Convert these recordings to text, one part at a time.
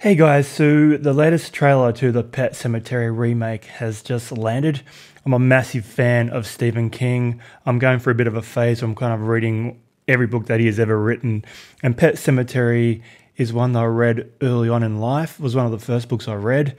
Hey guys, so the latest trailer to the Pet Sematary remake has just landed. I'm a massive fan of Stephen King. I'm going through a bit of a phase where I'm kind of reading every book that he has ever written. And Pet Sematary is one that I read early on in life. It was one of the first books I read.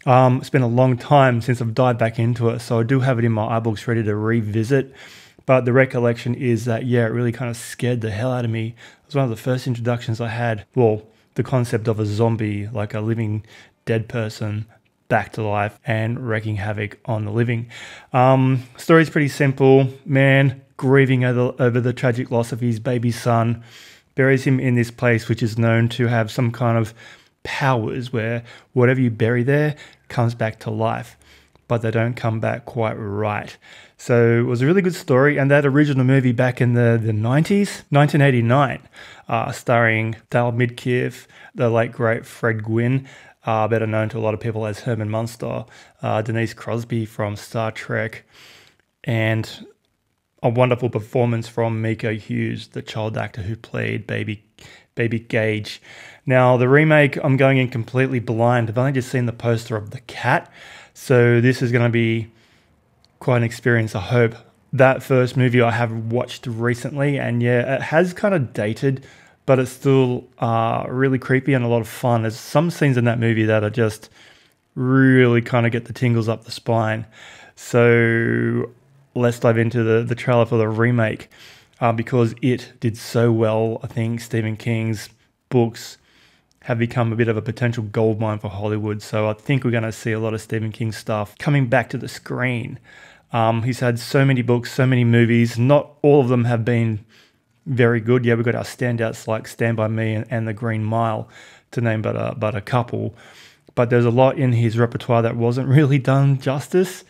It's been a long time since I've dived back into it, so I do have it in my iBooks ready to revisit. But the recollection is that, yeah, it really kind of scared the hell out of me. It was one of the first introductions I had. Well, the concept of a zombie, like a living dead person, back to life and wreaking havoc on the living. Story's pretty simple. Man grieving over the tragic loss of his baby son buries him in this place which is known to have some kind of powers where whatever you bury there comes back to life, but they don't come back quite right. So it was a really good story, and that original movie back in the 90s, 1989, starring Dale Midkiff, the late great Fred Gwynne, better known to a lot of people as Herman Munster, Denise Crosby from Star Trek, and a wonderful performance from Miko Hughes, the child actor who played baby Gage. Now, the remake, I'm going in completely blind. I've only just seen the poster of the cat, so this is going to be quite an experience, I hope. That first movie I have watched recently, and yeah, it has kind of dated, but it's still really creepy and a lot of fun. There's some scenes in that movie that are just really kind of get the tingles up the spine. So let's dive into the trailer for the remake, because it did so well. I think Stephen King's books have become a bit of a potential goldmine for Hollywood. So I think we're going to see a lot of Stephen King stuff coming back to the screen. He's had so many books, so many movies. Not all of them have been very good. Yeah, we've got our standouts like Stand By Me and The Green Mile, to name but a couple. But there's a lot in his repertoire that wasn't really done justice.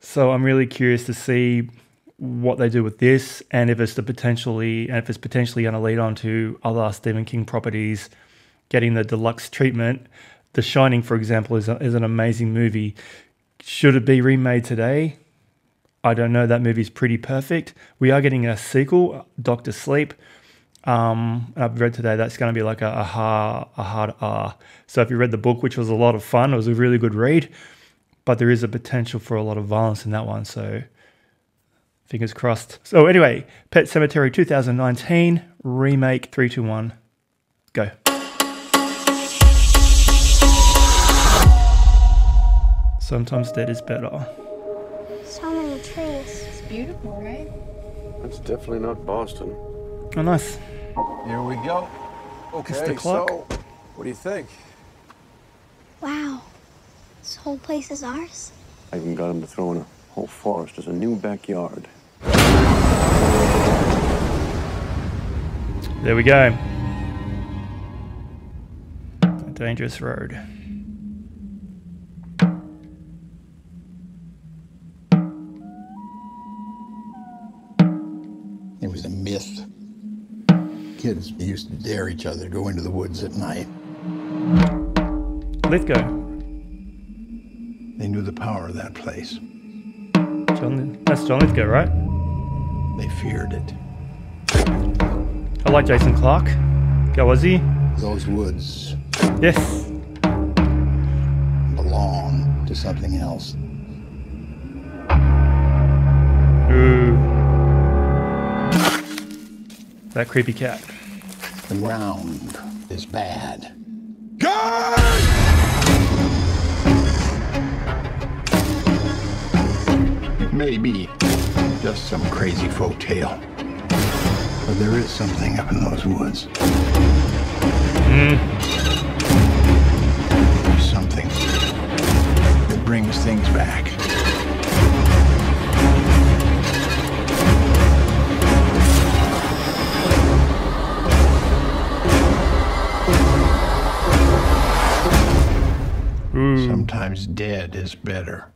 So I'm really curious to see what they do with this, and if it's potentially going to lead on to other Stephen King properties getting the deluxe treatment. The Shining, for example, is an amazing movie. Should it be remade today? I don't know. That movie's pretty perfect. We are getting a sequel, Doctor Sleep. I've read today that's going to be like a hard R. So if you read the book, which was a lot of fun, it was a really good read, but there is a potential for a lot of violence in that one. So fingers crossed. So anyway, Pet Sematary 2019 remake. 3, 2, 1, go. Sometimes dead is better. So many trees. It's beautiful, right? That's definitely not Boston. Oh, nice. Here we go. Okay, It's the clock. so what do you think? Wow. This whole place is ours? I even got him to throw in a whole forest as a new backyard. There we go. A dangerous road. It was a myth. Kids used to dare each other to go into the woods at night. Lithgow. They knew the power of that place. That's John Lithgow, right? They feared it. I like Jason Clarke. Go Ozzy. Those woods Yes. belong to something else. Ooh. That creepy cat. The ground is bad. It may be just some crazy folk tale, but there is something up in those woods. There's something that brings things back. Ooh. Sometimes dead is better.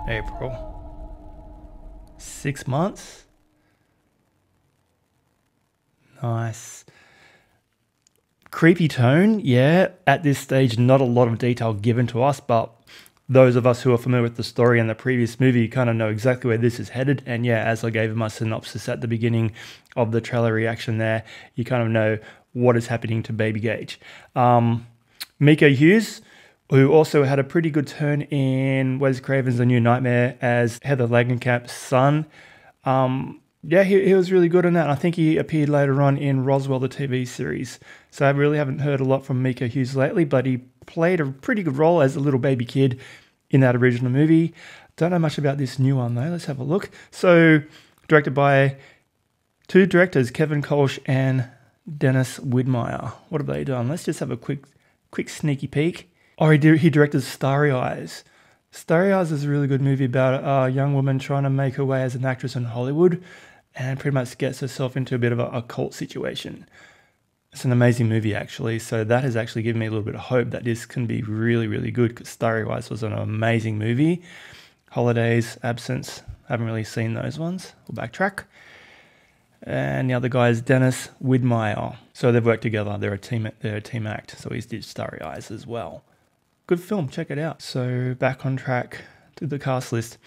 April. 6 months? Nice. Creepy tone, yeah. At this stage, not a lot of detail given to us, but those of us who are familiar with the story and the previous movie kind of know exactly where this is headed. And yeah, as I gave my synopsis at the beginning of the trailer reaction there, you kind of know what is happening to Baby Gage. Mika Hughes, who also had a pretty good turn in Wes Craven's The New Nightmare as Heather Langenkamp's son. Yeah, he was really good in that. I think he appeared later on in Roswell, the TV series. So I really haven't heard a lot from Mika Hughes lately, but he played a pretty good role as a little baby kid in that original movie. Don't know much about this new one though. Let's have a look. So directed by two directors, Kevin Kolsch and Dennis Widmeyer. What have they done? Let's just have a quick sneaky peek. Oh, he directed Starry Eyes. Starry Eyes is a really good movie about a young woman trying to make her way as an actress in Hollywood and pretty much gets herself into a bit of a cult situation. It's an amazing movie, actually. So that has actually given me a little bit of hope that this can be really, really good, because Starry Eyes was an amazing movie. Holidays, Absence, haven't really seen those ones. We'll backtrack. And the other guy is Dennis Widmeyer. So they've worked together. They're a team act. So he's did Starry Eyes as well. Good film. Check it out. So back on track to the cast list.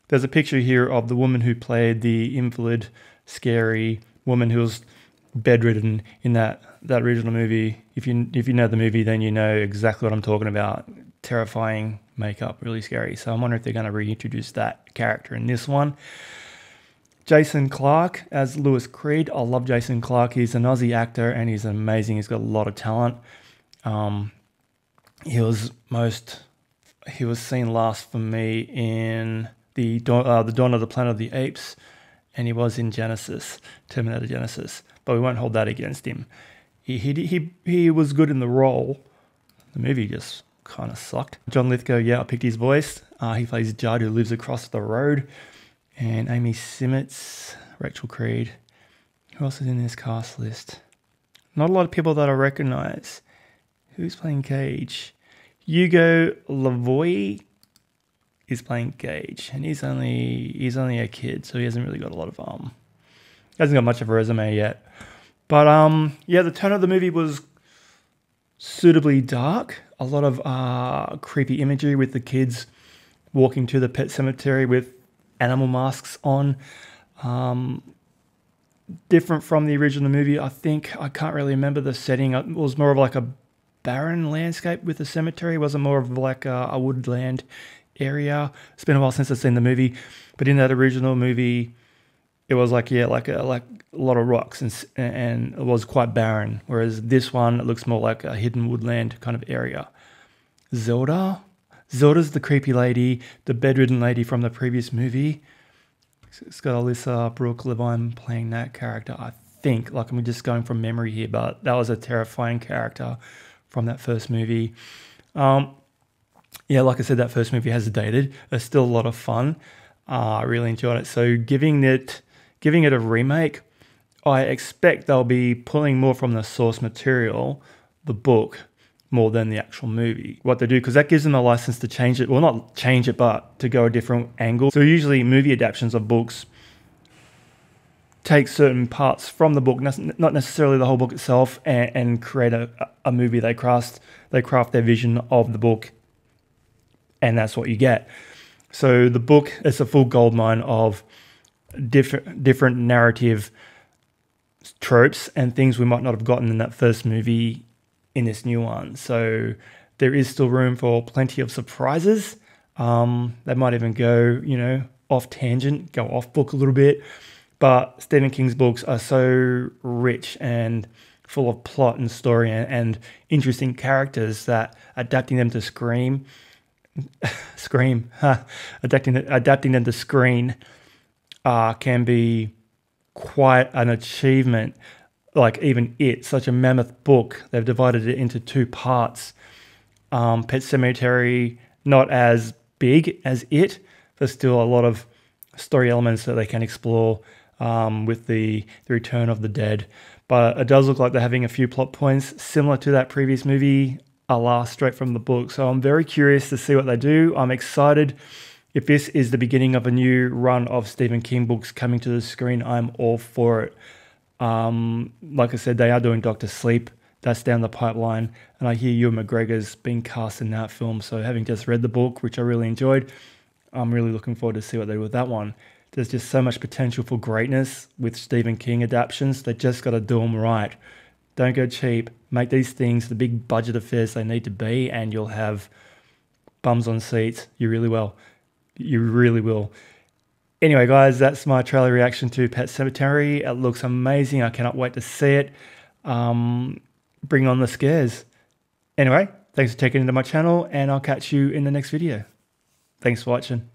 There's a picture here of the woman who played the invalid, scary woman who was bedridden in that original movie. If you know the movie, then you know exactly what I'm talking about. Terrifying makeup, really scary. So I'm wondering if they're going to reintroduce that character in this one. Jason Clarke as Lewis Creed. I love Jason Clarke. He's an Aussie actor and he's amazing. He's got a lot of talent. He was seen last for me in the Dawn of the Planet of the Apes, and he was in Terminator Genesis. But we won't hold that against him. He was good in the role. The movie just kind of sucked. John Lithgow, yeah, I picked his voice. He plays Judd, who lives across the road. And Amy Simmons, Rachel Creed. Who else is in this cast list? Not a lot of people that I recognize. Who's playing Gage? Hugo Lavoie is playing Gage, and he's only a kid, so he hasn't really got a lot of hasn't got much of a resume yet. But yeah, the tone of the movie was suitably dark. A lot of creepy imagery with the kids walking to the pet cemetery with animal masks on. Different from the original movie, I think. I can't really remember the setting. It was more of like a barren landscape with the cemetery. It wasn't more of like a woodland area. It's been a while since I've seen the movie, but in that original movie, it was like a lot of rocks and it was quite barren. Whereas this one, it looks more like a hidden woodland kind of area. Zelda's the creepy lady, the bedridden lady from the previous movie. It's got Alyssa Brooke Levine playing that character, I think. Like, I'm just going from memory here, but that was a terrifying character from that first movie. Yeah, like I said, that first movie has dated. It's still a lot of fun. I really enjoyed it. So giving it a remake, I expect they'll be pulling more from the source material, the book, more than the actual movie. What they do, because that gives them a license to change it. Well, not change it, but to go a different angle. So usually movie adaptations of books take certain parts from the book, not necessarily the whole book itself, and create a movie. They craft their vision of the book, and that's what you get. So the book is a full goldmine of different narrative tropes and things we might not have gotten in that first movie in this new one. So there is still room for plenty of surprises. They might even go, off tangent, go off book a little bit. But Stephen King's books are so rich and full of plot and story and interesting characters that adapting them to adapting them to screen can be quite an achievement. Like even such a mammoth book, they've divided it into two parts. Pet Sematary, not as big as it, but still a lot of story elements that they can explore with the return of the dead. But it does look like they're having a few plot points similar to that previous movie, a la straight from the book. So I'm very curious to see what they do. I'm excited. If this is the beginning of a new run of Stephen King books coming to the screen, I'm all for it. Like I said, they are doing Dr. Sleep. that's down the pipeline. And I hear Ewan McGregor's been cast in that film. So having just read the book, which I really enjoyed, I'm really looking forward to see what they do with that one. There's just so much potential for greatness with Stephen King adaptations. They just got to do them right. Don't go cheap. Make these things the big budget affairs they need to be, and you'll have bums on seats. You really will. You really will. Anyway, guys, that's my trailer reaction to Pet Sematary. It looks amazing. I cannot wait to see it. Bring on the scares. Anyway, thanks for checking into my channel, and I'll catch you in the next video. Thanks for watching.